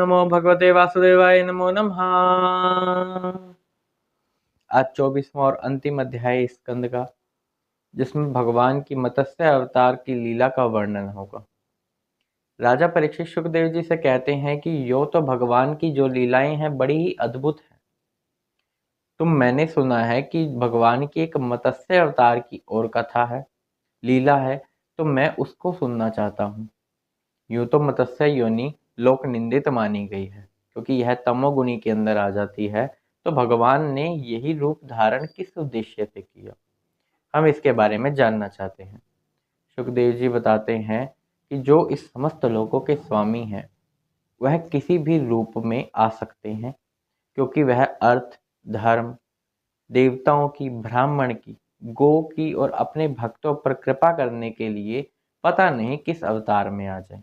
नमो भगवते वासुदेवाय नमो नमः। आज 24वां और अंतिम अध्याय इस स्कंद का, जिसमें भगवान की मत्स्य अवतार की लीला का वर्णन होगा। राजा परीक्षित सुखदेव जी से कहते हैं कि यो तो भगवान की जो लीलाएं हैं बड़ी ही अद्भुत हैं। मैंने सुना है कि भगवान की एक मत्स्य अवतार की और कथा है, लीला है, तो मैं उसको सुनना चाहता हूँ। यूं तो मत्स्य योनि लोक निंदित मानी गई है, क्योंकि यह तमोगुणी के अंदर आ जाती है। तो भगवान ने यही रूप धारण किस उद्देश्य से किया, हम इसके बारे में जानना चाहते हैं। सुखदेव जी बताते हैं कि जो इस समस्त लोकों के स्वामी हैं, वह किसी भी रूप में आ सकते हैं, क्योंकि वह अर्थ, धर्म, देवताओं की, ब्राह्मण की, गो की और अपने भक्तों पर कृपा करने के लिए पता नहीं किस अवतार में आ जाए,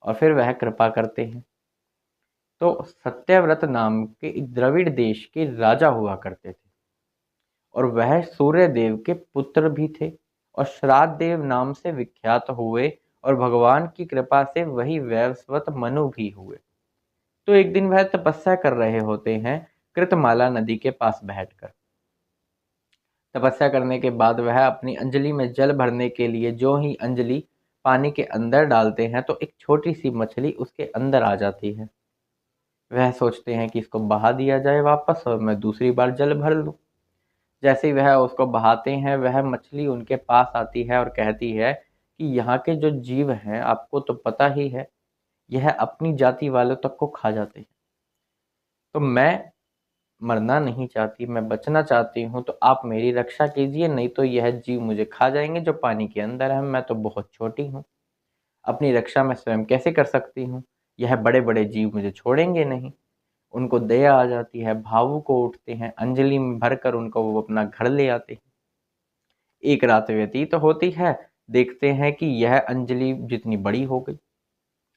और फिर वह कृपा करते हैं। तो सत्यव्रत नाम के एक द्रविड़ देश के राजा हुआ करते थे, और वह सूर्य देव के पुत्र भी थे और श्राद्ध देव नाम से विख्यात हुए, और भगवान की कृपा से वही वैवस्वत मनु भी हुए। तो एक दिन वह तपस्या कर रहे होते हैं कृतमाला नदी के पास बैठकर। तपस्या करने के बाद वह अपनी अंजलि में जल भरने के लिए जो ही अंजलि पानी के अंदर डालते हैं, तो एक छोटी सी मछली उसके अंदर आ जाती है। वह सोचते हैं कि इसको बहा दिया जाए वापस और मैं दूसरी बार जल भर लूं। जैसे ही वह उसको बहाते हैं, वह मछली उनके पास आती है और कहती है कि यहाँ के जो जीव हैं, आपको तो पता ही है, यह अपनी जाति वालों तक को खा जाते हैं। तो मैं मरना नहीं चाहती, मैं बचना चाहती हूँ, तो आप मेरी रक्षा कीजिए, नहीं तो यह जीव मुझे खा जाएंगे जो पानी के अंदर है। मैं तो बहुत छोटी हूँ, अपनी रक्षा मैं स्वयं कैसे कर सकती हूँ? यह बड़े बड़े जीव मुझे छोड़ेंगे नहीं। उनको दया आ जाती है, भावुक को उठते हैं, अंजलि में भरकर उनको वो अपना घर ले आते हैं। एक रात व्यतीत तो होती है, देखते हैं कि यह अंजलि जितनी बड़ी हो गई,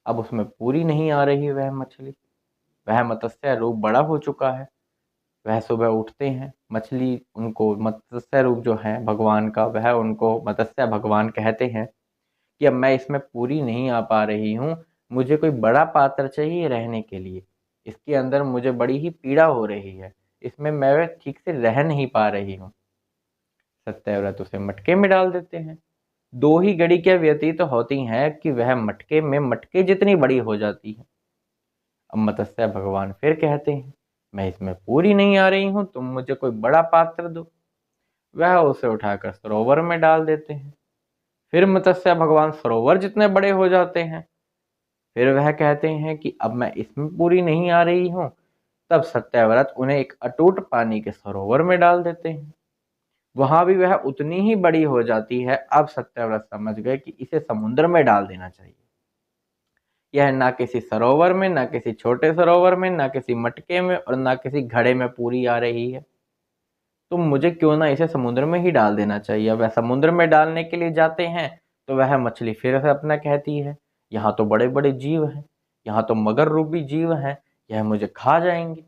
अब उसमें पूरी नहीं आ रही वह मछली। वह मत्स्य रूप बड़ा हो चुका है। वह सुबह उठते हैं, मछली उनको, मत्स्य रूप जो है भगवान का, वह उनको मत्स्य भगवान कहते हैं कि अब मैं इसमें पूरी नहीं आ पा रही हूँ, मुझे कोई बड़ा पात्र चाहिए रहने के लिए। इसके अंदर मुझे बड़ी ही पीड़ा हो रही है, इसमें मैं ठीक से रह नहीं पा रही हूँ। सत्यव्रत उसे मटके में डाल देते हैं। दो ही घड़ी के व्यतीत तो होती हैं कि वह मटके में मटके जितनी बड़ी हो जाती है। अब मत्स्य भगवान फिर कहते हैं, मैं इसमें पूरी नहीं आ रही हूँ, तुम मुझे कोई बड़ा पात्र दो। वह उसे उठाकर सरोवर में डाल देते हैं। फिर मत्स्य भगवान सरोवर जितने बड़े हो जाते हैं। फिर वह कहते हैं कि अब मैं इसमें पूरी नहीं आ रही हूँ। तब सत्यव्रत उन्हें एक अटूट पानी के सरोवर में डाल देते हैं। वहां भी वह उतनी ही बड़ी हो जाती है। अब सत्यव्रत समझ गए कि इसे समुद्र में डाल देना चाहिए। यह ना किसी सरोवर में, ना किसी छोटे सरोवर में, ना किसी मटके में और ना किसी घड़े में पूरी आ रही है, तो मुझे क्यों ना इसे समुद्र में ही डाल देना चाहिए। वह समुद्र में डालने के लिए जाते हैं, तो वह मछली फिर से अपना कहती है, यहाँ तो बड़े बड़े जीव हैं, यहाँ तो मगर रूपी जीव हैं, यह मुझे खा जाएंगे,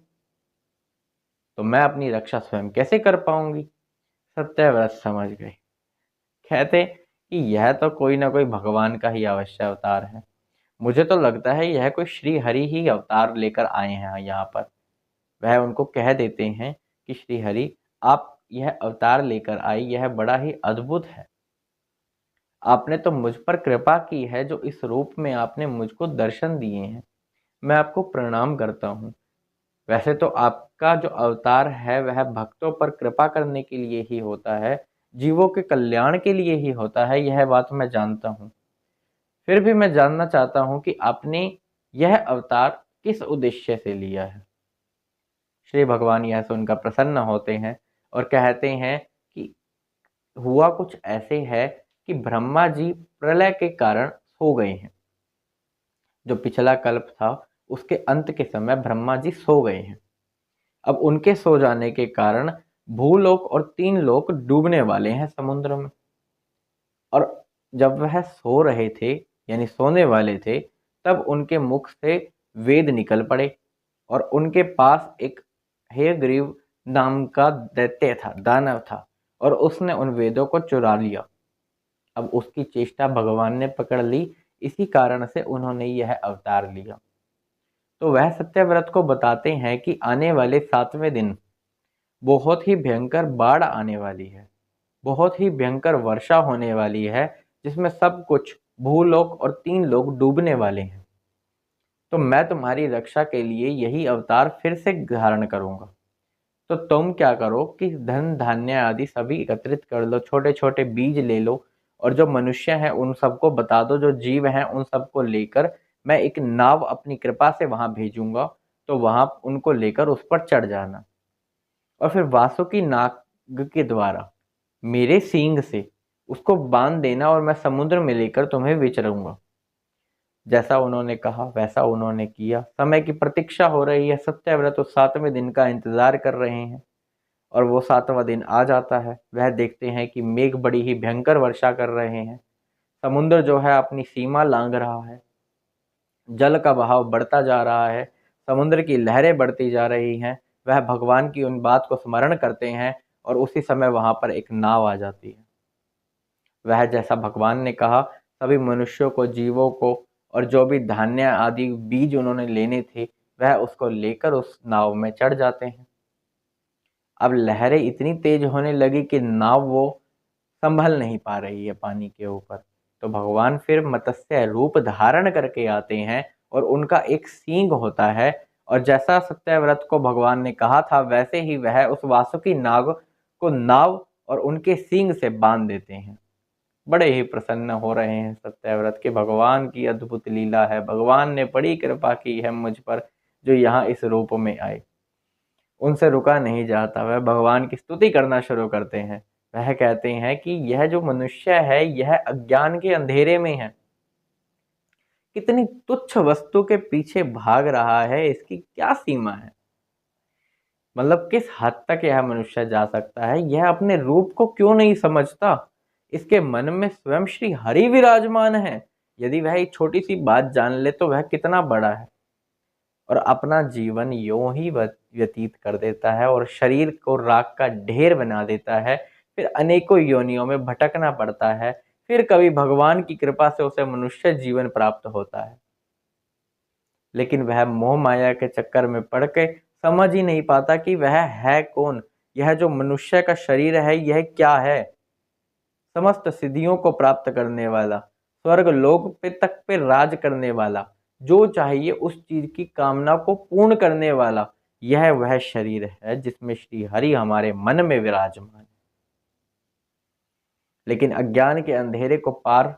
तो मैं अपनी रक्षा स्वयं कैसे कर पाऊंगी। सत्यव्रत समझ गए, कहते कि यह तो कोई ना कोई भगवान का ही अवश्य अवतार है। मुझे तो लगता है यह कोई श्री हरि ही अवतार लेकर आए हैं यहाँ पर। वह उनको कह देते हैं कि श्री हरि, आप यह अवतार लेकर आई, यह बड़ा ही अद्भुत है। आपने तो मुझ पर कृपा की है, जो इस रूप में आपने मुझको दर्शन दिए हैं, मैं आपको प्रणाम करता हूँ। वैसे तो आपका जो अवतार है वह भक्तों पर कृपा करने के लिए ही होता है, जीवों के कल्याण के लिए ही होता है, यह बात मैं जानता हूँ। फिर भी मैं जानना चाहता हूँ कि आपने यह अवतार किस उद्देश्य से लिया है। श्री भगवान यह सुनकर प्रसन्न होते हैं और कहते हैं कि हुआ कुछ ऐसे है कि ब्रह्मा जी प्रलय के कारण सो गए हैं। जो पिछला कल्प था उसके अंत के समय ब्रह्मा जी सो गए हैं। अब उनके सो जाने के कारण भूलोक और तीन लोक डूबने वाले हैं समुद्र में। और जब वह सो रहे थे, यानी सोने वाले थे, तब उनके मुख से वेद निकल पड़े और उनके पास एक हेयग्रीव नाम का दैत्य था, दानव था, और उसने उन वेदों को चुरा लिया। अब उसकी चेष्टा भगवान ने पकड़ ली, इसी कारण से उन्होंने यह अवतार लिया। तो वह सत्यव्रत को बताते हैं कि आने वाले 7वें दिन बहुत ही भयंकर बाढ़ आने वाली है, बहुत ही भयंकर वर्षा होने वाली है, जिसमें सब कुछ भूलोक और 3 लोग डूबने वाले हैं। तो मैं तुम्हारी रक्षा के लिए यही अवतार फिर से धारण करूंगा। तो तुम क्या करो कि धन धान्य आदि सभी एकत्रित कर लो, छोटे छोटे बीज ले लो, और जो मनुष्य हैं उन सबको बता दो, जो जीव हैं उन सबको लेकर मैं एक नाव अपनी कृपा से वहां भेजूंगा। तो वहां उनको लेकर उस पर चढ़ जाना, और फिर वासुकी नाग के द्वारा मेरे सींग से उसको बांध देना, और मैं समुद्र में लेकर तुम्हें विचरूंगा। जैसा उन्होंने कहा वैसा उन्होंने किया। समय की प्रतीक्षा हो रही है, सत्यव्रत उस 7वें दिन का इंतजार कर रहे हैं, और वो 7वां दिन आ जाता है। वह देखते हैं कि मेघ बड़ी ही भयंकर वर्षा कर रहे हैं, समुद्र जो है अपनी सीमा लांघ रहा है, जल का बहाव बढ़ता जा रहा है, समुद्र की लहरें बढ़ती जा रही हैं। वह भगवान की उन बात को स्मरण करते हैं, और उसी समय वहां पर एक नाव आ जाती है। वह जैसा भगवान ने कहा, सभी मनुष्यों को, जीवों को, और जो भी धान्य आदि बीज उन्होंने लेने थे, वह उसको लेकर उस नाव में चढ़ जाते हैं। अब लहरें इतनी तेज होने लगी कि नाव वो संभल नहीं पा रही है पानी के ऊपर। तो भगवान फिर मत्स्य रूप धारण करके आते हैं, और उनका एक सींग होता है, और जैसा सत्यव्रत को भगवान ने कहा था वैसे ही वह उस वासुकी नाग को नाव और उनके सींग से बांध देते हैं। बड़े ही प्रसन्न हो रहे हैं सत्यव्रत के, भगवान की अद्भुत लीला है, भगवान ने बड़ी कृपा की है मुझ पर, जो यहाँ इस रूप में आए। उनसे रुका नहीं जाता, वह भगवान की स्तुति करना शुरू करते हैं। वह कहते हैं कि यह जो मनुष्य है यह अज्ञान के अंधेरे में है, कितनी तुच्छ वस्तु के पीछे भाग रहा है, इसकी क्या सीमा है। मतलब किस हद तक यह मनुष्य जा सकता है, यह अपने रूप को क्यों नहीं समझता। इसके मन में स्वयं श्री हरि विराजमान है, यदि वह एक छोटी सी बात जान ले तो वह कितना बड़ा है। और अपना जीवन यूं ही व्यतीत कर देता है, और शरीर को राख का ढेर बना देता है। फिर अनेकों योनियों में भटकना पड़ता है, फिर कभी भगवान की कृपा से उसे मनुष्य जीवन प्राप्त होता है। लेकिन वह मोह माया के चक्कर में पड़ के समझ ही नहीं पाता कि वह है कौन, यह जो मनुष्य का शरीर है यह क्या है। समस्त सिद्धियों को प्राप्त करने वाला, स्वर्ग लोक पे तक पे राज करने वाला, जो चाहिए उस चीज की कामना को पूर्ण करने वाला, यह वह शरीर है जिसमें श्री हरि हमारे मन में विराजमान है। लेकिन अज्ञान के अंधेरे को पार,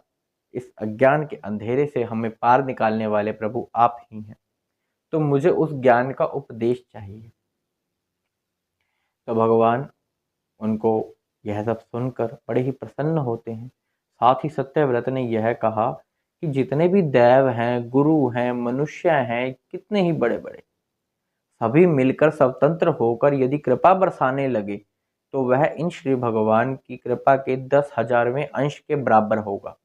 इस अज्ञान के अंधेरे से हमें पार निकालने वाले प्रभु आप ही हैं। तो मुझे उस ज्ञान का उपदेश चाहिए। तो भगवान उनको यह सब सुनकर बड़े ही प्रसन्न होते हैं। साथ ही सत्यव्रत ने यह कहा कि जितने भी देव हैं, गुरु हैं, मनुष्य हैं, कितने ही बड़े बड़े, सभी मिलकर स्वतंत्र होकर यदि कृपा बरसाने लगे तो वह इन श्री भगवान की कृपा के 10,000वें अंश के बराबर होगा।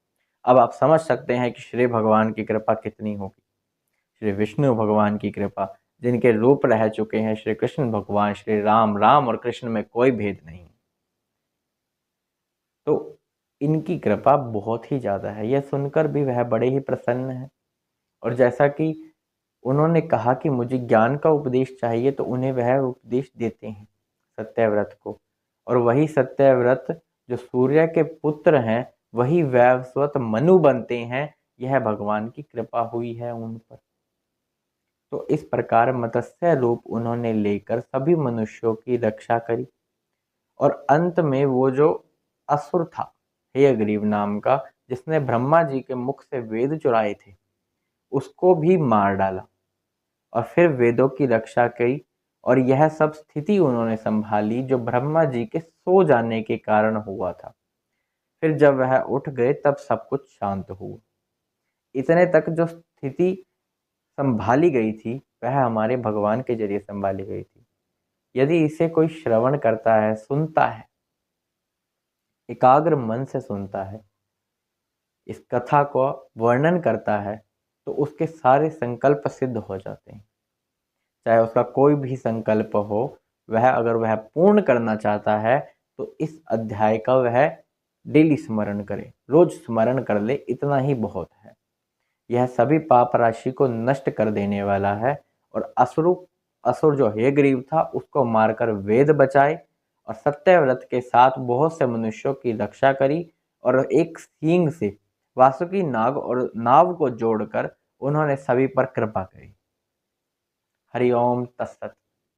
अब आप समझ सकते हैं कि श्री भगवान की कृपा कितनी होगी। श्री विष्णु भगवान की कृपा, जिनके रूप रह चुके हैं श्री कृष्ण भगवान, श्री राम, राम और कृष्ण में कोई भेद नहीं। तो इनकी कृपा बहुत ही ज़्यादा है। यह सुनकर भी वह बड़े ही प्रसन्न है। और जैसा कि उन्होंने कहा कि मुझे ज्ञान का उपदेश चाहिए, तो उन्हें वह उपदेश देते हैं सत्यव्रत को। और वही सत्यव्रत जो सूर्य के पुत्र हैं, वही वैवस्वत मनु बनते हैं। यह भगवान की कृपा हुई है उन पर। तो इस प्रकार मत्स्य रूप उन्होंने लेकर सभी मनुष्यों की रक्षा करी। और अंत में वो जो असुर था हेयग्रीव नाम का, जिसने ब्रह्मा जी के मुख से वेद चुराए थे, उसको भी मार डाला, और फिर वेदों की रक्षा की। और यह सब स्थिति उन्होंने संभाली जो ब्रह्मा जी के सो जाने के कारण हुआ था। फिर जब वह उठ गए तब सब कुछ शांत हुआ। इतने तक जो स्थिति संभाली गई थी वह हमारे भगवान के जरिए संभाली गई थी। यदि इसे कोई श्रवण करता है, सुनता है, एकाग्र मन से सुनता है, इस कथा को वर्णन करता है, तो उसके सारे संकल्प सिद्ध हो जाते हैं। चाहे उसका कोई भी संकल्प हो, वह अगर वह पूर्ण करना चाहता है तो इस अध्याय का वह डेली स्मरण करे, रोज स्मरण कर ले, इतना ही बहुत है। यह सभी पाप राशि को नष्ट कर देने वाला है और असुर जो हेयग्रीव था उसको मारकर वेद बचाए और सत्यव्रत के साथ बहुत से मनुष्यों की रक्षा करी और एक सींग से वासुकी नाग और नाव को जोड़कर उन्होंने सभी पर कृपा करी। हरि ओम तत्सत।